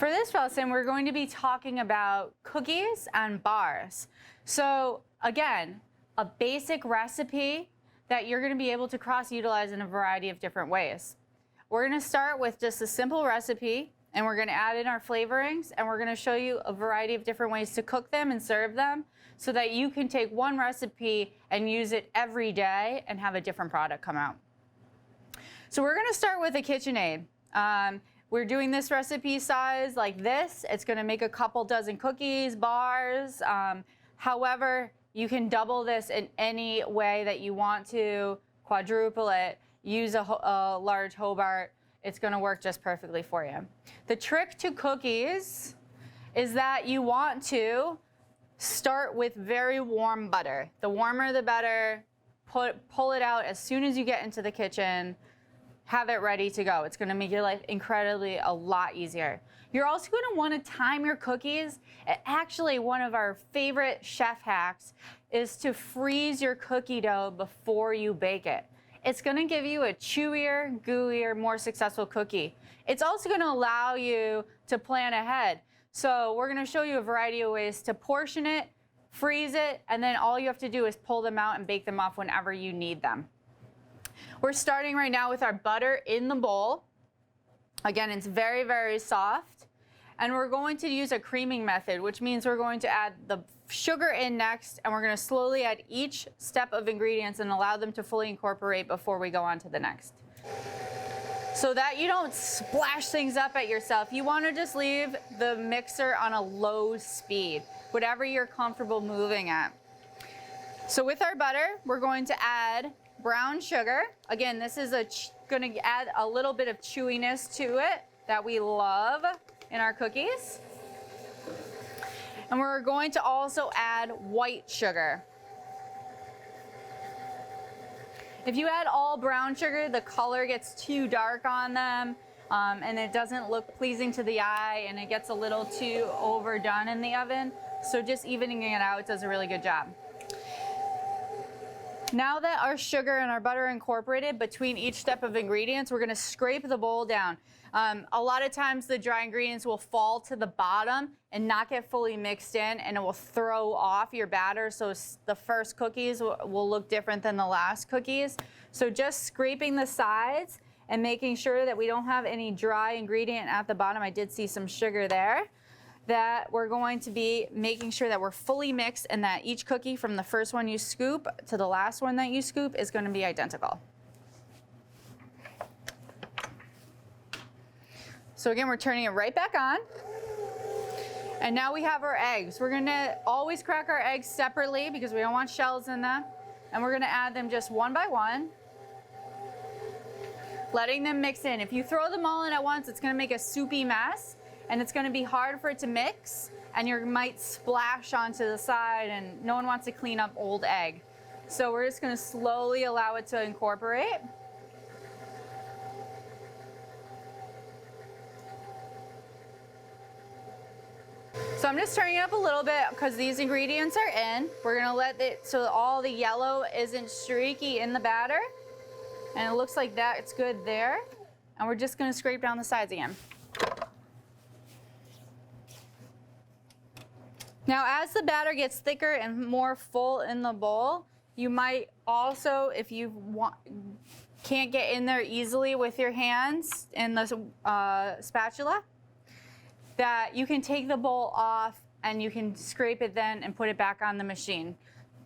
For this lesson, we're going to be talking about cookies and bars. So again, a basic recipe that you're going to be able to cross-utilize in a variety of different ways. We're going to start with just a simple recipe, and we're going to add in our flavorings, and we're going to show you a variety of different ways to cook them and serve them so that you can take one recipe and use it every day and have a different product come out. So we're going to start with a KitchenAid. We're doing this recipe size like this. It's going to make a couple dozen cookies, bars. However, you can double this in any way that you want to, quadruple it, use a large Hobart. It's going to work just perfectly for you. The trick to cookies is that you want to start with very warm butter. The warmer the better. Pull it out as soon as you get into the kitchen. Have it ready to go. It's going to make your life incredibly a lot easier. You're also going to want to time your cookies. Actually, one of our favorite chef hacks is to freeze your cookie dough before you bake it. It's going to give you a chewier, gooier, more successful cookie. It's also going to allow you to plan ahead. So we're going to show you a variety of ways to portion it, freeze it, and then all you have to do is pull them out and bake them off whenever you need them. We're starting right now with our butter in the bowl. Again, it's very, very soft. And we're going to use a creaming method, which means we're going to add the sugar in next, and we're going to slowly add each step of ingredients and allow them to fully incorporate before we go on to the next. So that you don't splash things up at yourself, you want to just leave the mixer on a low speed, whatever you're comfortable moving at. So with our butter, we're going to add brown sugar. Again, this is going to add a little bit of chewiness to it that we love in our cookies. And we're going to also add white sugar. If you add all brown sugar, the color gets too dark on them, and it doesn't look pleasing to the eye, and it gets a little too overdone in the oven. So just evening it out does a really good job. Now that our sugar and our butter are incorporated between each step of ingredients, we're going to scrape the bowl down. A lot of times the dry ingredients will fall to the bottom and not get fully mixed in, and it will throw off your batter, so the first cookies will look different than the last cookies. So just scraping the sides and making sure that we don't have any dry ingredient at the bottom. I did see some sugar there. That we're going to be making sure that we're fully mixed and that each cookie from the first one you scoop to the last one that you scoop is going to be identical. So again, we're turning it right back on. And now we have our eggs. We're going to always crack our eggs separately because we don't want shells in them. And we're going to add them just one by one, letting them mix in. If you throw them all in at once, it's going to make a soupy mess. And it's going to be hard for it to mix, and you might splash onto the side, and no one wants to clean up old egg. So we're just going to slowly allow it to incorporate. So I'm just turning it up a little bit because these ingredients are in. We're going to let it so all the yellow isn't streaky in the batter. And it looks like that's good there. And we're just going to scrape down the sides again. Now, as the batter gets thicker and more full in the bowl, you might also, if you can't get in there easily with your hands and the spatula, that you can take the bowl off and you can scrape it then and put it back on the machine.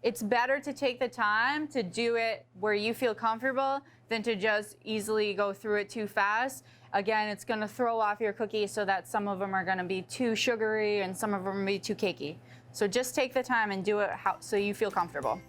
It's better to take the time to do it where you feel comfortable than to just easily go through it too fast. Again, it's going to throw off your cookies so that some of them are going to be too sugary and some of them will be too cakey. So just take the time and do it so you feel comfortable.